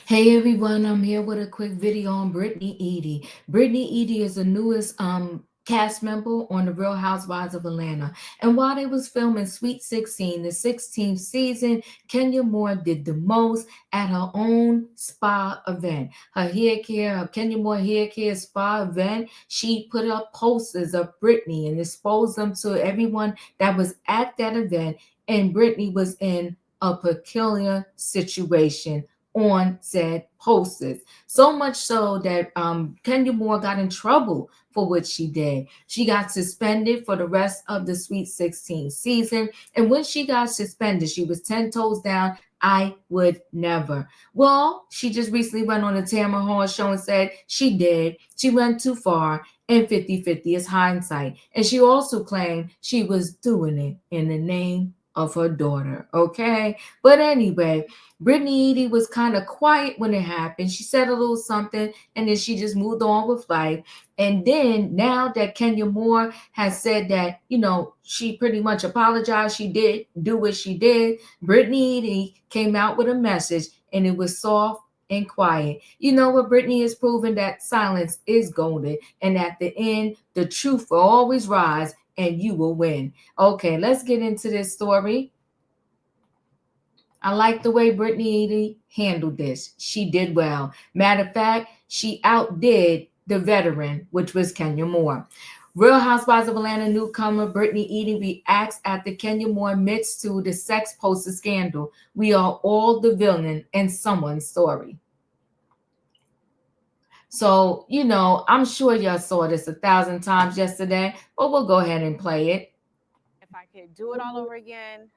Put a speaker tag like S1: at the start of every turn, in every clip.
S1: Hey everyone, I'm here with a quick video on Brittany Eady. Brittany Eady is the newest cast member on the Real Housewives of Atlanta. And while they was filming Sweet 16, the 16th season, Kenya Moore did the most at her own spa event. Her Kenya Moore hair care spa event, she put up posters of Brittany and exposed them to everyone that was at that event. And Brittany was in a peculiar situation on said posters. So much so that Kenya Moore got in trouble for what she did. She got suspended for the rest of the Sweet 16 season. And when she got suspended, she was 10 toes down. I would never. Well, she just recently went on the Tamron Hall show and said she did. She went too far, and 50-50 is hindsight. And she also claimed she was doing it in the name of her daughter. Okay. But anyway, Brittany Eady was kind of quiet when it happened. She said a little something and then she just moved on with life. And then now that Kenya Moore has said that, she pretty much apologized, she did do what she did, Brittany Eady came out with a message and it was soft and quiet. You know what? Brittany has proven that silence is golden. And at the end, the truth will always rise and you will win. Okay, let's get into this story. I like the way Brittany Eady handled this. She did well. Matter of fact, she outdid the veteran, which was Kenya Moore. Real Housewives of Atlanta newcomer Brittany Eady reacts after Kenya Moore admits to the sex poster scandal. We are all the villain in someone's story. So, I'm sure y'all saw this 1,000 times yesterday, but we'll go ahead and play it.
S2: If I could do it all over again,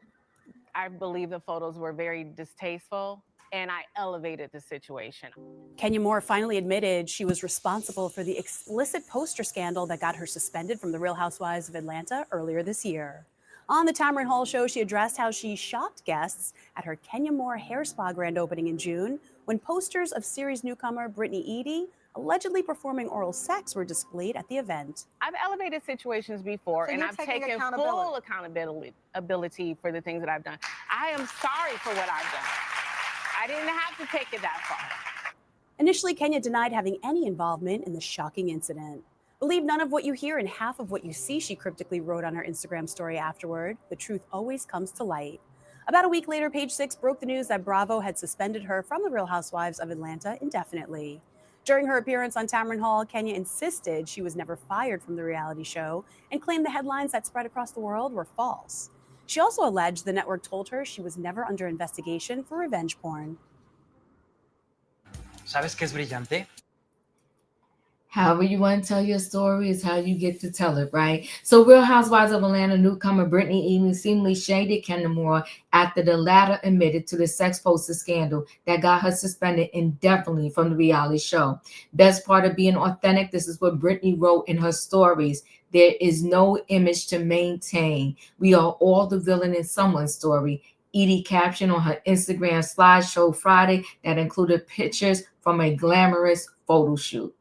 S2: I believe the photos were very distasteful and I elevated the situation.
S3: Kenya Moore finally admitted she was responsible for the explicit poster scandal that got her suspended from the Real Housewives of Atlanta earlier this year. On the Tamron Hall show, she addressed how she shocked guests at her Kenya Moore hair spa grand opening in June when posters of series newcomer Brittany Eady allegedly performing oral sex were displayed at the event.
S2: I've elevated situations before, and I've taken full accountability for the things that I've done. I am sorry for what I've done. I didn't have to take it that far.
S3: Initially, Kenya denied having any involvement in the shocking incident. Believe none of what you hear and half of what you see, she cryptically wrote on her Instagram story afterward. The truth always comes to light. About a week later, Page Six broke the news that Bravo had suspended her from the Real Housewives of Atlanta indefinitely. During her appearance on Tamron Hall, Kenya insisted she was never fired from the reality show and claimed the headlines that spread across the world were false. She also alleged the network told her she was never under investigation for revenge porn.
S4: ¿Sabes qué es brillante?
S1: However you want to tell your story is how you get to tell it, right? So Real Housewives of Atlanta newcomer Brittany Eady seemingly shaded Kenya Moore after the latter admitted to the sex poster scandal that got her suspended indefinitely from the reality show. Best part of being authentic, this is what Brittany wrote in her stories. There is no image to maintain. We are all the villain in someone's story. Edie captioned on her Instagram slideshow Friday that included pictures from a glamorous photo shoot.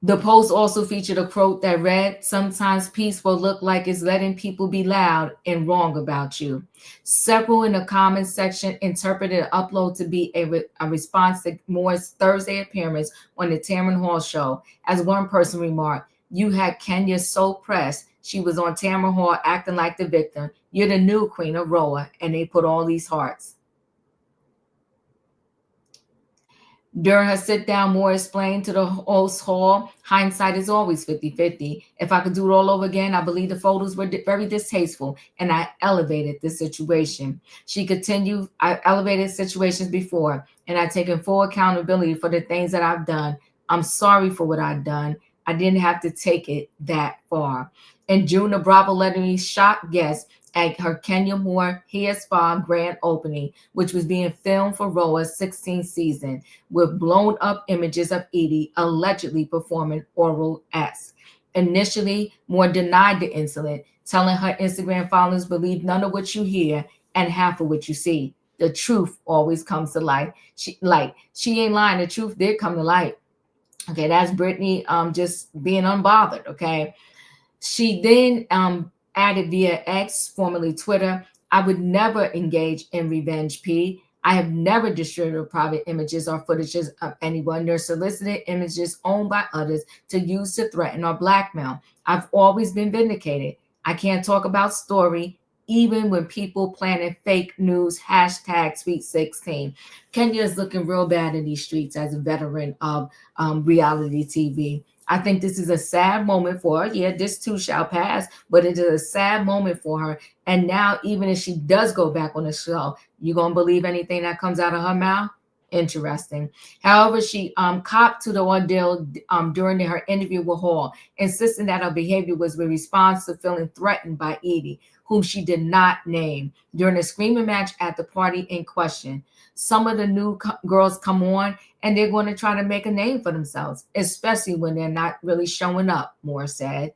S1: The post also featured a quote that read, "Sometimes peace will look like it's letting people be loud and wrong about you." Several in the comments section interpreted the upload to be a response to Moore's Thursday appearance on the Tamron Hall show. As one person remarked, "You had Kenya so pressed. She was on Tamron Hall acting like the victim. You're the new queen of Roa." And they put all these hearts. During her sit down, Moore explained to the host Hall, "Hindsight is always 50-50. If I could do it all over again, I believe the photos were very distasteful and I elevated the situation." She continued, "I elevated situations before and I've taken full accountability for the things that I've done. I'm sorry for what I've done. I didn't have to take it that far." In June, the Bravo Lettery shocked guests at her Kenya Moore hair spa grand opening, which was being filmed for Roa's 16th season, with blown up images of Edie allegedly performing oral acts. Initially, Moore denied the incident, telling her Instagram followers, "Believe none of what you hear and half of what you see. The truth always comes to light." She ain't lying. The truth did come to light. Okay, that's Brittany just being unbothered. Okay. She then added via X, formerly Twitter, "I would never engage in revenge, P. I have never distributed private images or footages of anyone. They're solicited images owned by others to use to threaten or blackmail. I've always been vindicated. I can't talk about story, even when people planning fake news, hashtag Sweet 16. Kenya is looking real bad in these streets as a veteran of reality TV. I think this is a sad moment for her. Yeah, this too shall pass, but it is a sad moment for her. And now, even if she does go back on the show, you gonna believe anything that comes out of her mouth? Interesting. However, she copped to the ordeal during her interview with Hall, insisting that her behavior was in response to feeling threatened by Eady, whom she did not name, during a screaming match at the party in question. Some of the new girls come on and they're going to try to make a name for themselves, especially when they're not really showing up, Moore said.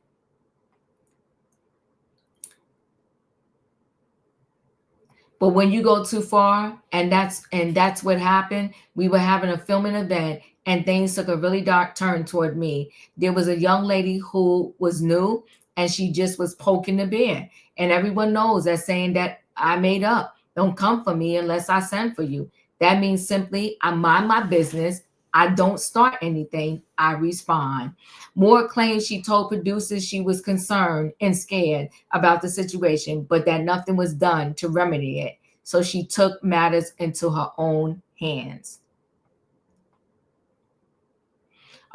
S1: But when you go too far, and that's what happened. We were having a filming event and things took a really dark turn toward me. There was a young lady who was new and she just was poking the bear. And everyone knows that saying that I made up. Don't come for me unless I send for you. That means simply I mind my business. I don't start anything. I respond. Moore claims she told producers she was concerned and scared about the situation, but that nothing was done to remedy it. So she took matters into her own hands.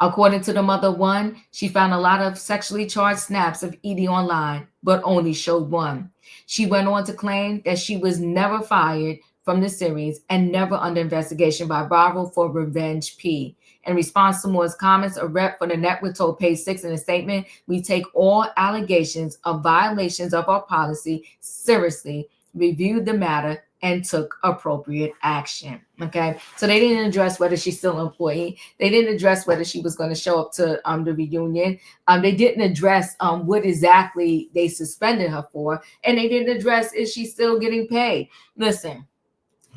S1: According to the mother one, she found a lot of sexually charged snaps of Eady online, but only showed one. She went on to claim that she was never fired from the series and never under investigation by Bravo for Revenge P. In response to Moore's comments, a rep for the network told Page 6 in a statement, "We take all allegations of violations of our policy seriously, reviewed the matter, and took appropriate action." Okay, so they didn't address whether she's still an employee. They didn't address whether she was going to show up to the reunion. They didn't address what exactly they suspended her for, and they didn't address is she still getting paid. Listen,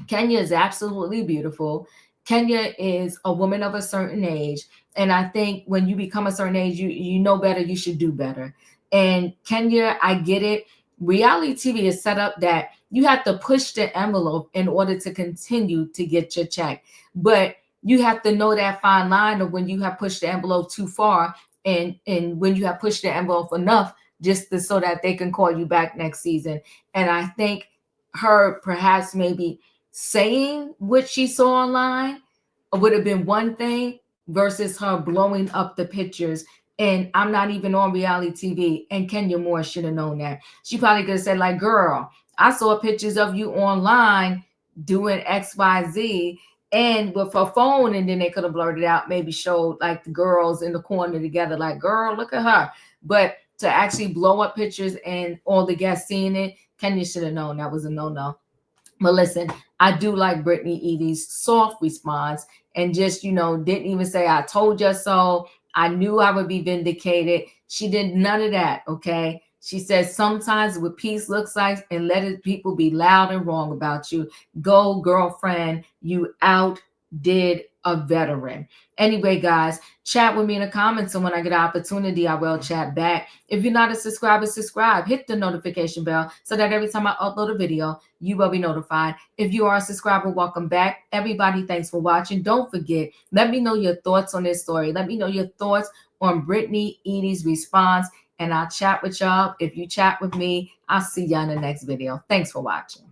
S1: Kenya is absolutely beautiful. Kenya is a woman of a certain age, and I think when you become a certain age, you know better, you should do better. And Kenya, I get it. Reality TV is set up that you have to push the envelope in order to continue to get your check. But you have to know that fine line of when you have pushed the envelope too far and when you have pushed the envelope enough just so that they can call you back next season. And I think her perhaps maybe saying what she saw online would have been one thing versus her blowing up the pictures. And I'm not even on reality TV. And Kenya Moore should have known that. She probably could have said, like, "Girl, I saw pictures of you online doing XYZ." And with her phone, and then they could have blurted out, maybe showed like the girls in the corner together, like, "Girl, look at her." But to actually blow up pictures and all the guests seeing it, Kenya should have known that was a no-no. But listen, I do like Brittany Eady's soft response and just, didn't even say, "I told you so. I knew I would be vindicated." She did none of that, okay? She says, "Sometimes what peace looks like and let people be loud and wrong about you. Go, girlfriend, you outdid a veteran." Anyway, guys, chat with me in the comments, and when I get an opportunity, I will chat back. If you're not a subscriber, subscribe. Hit the notification bell so that every time I upload a video, you will be notified. If you are a subscriber, welcome back. Everybody, thanks for watching. Don't forget, let me know your thoughts on this story. Let me know your thoughts on Brittany Eady's response, and I'll chat with y'all. If you chat with me, I'll see y'all in the next video. Thanks for watching.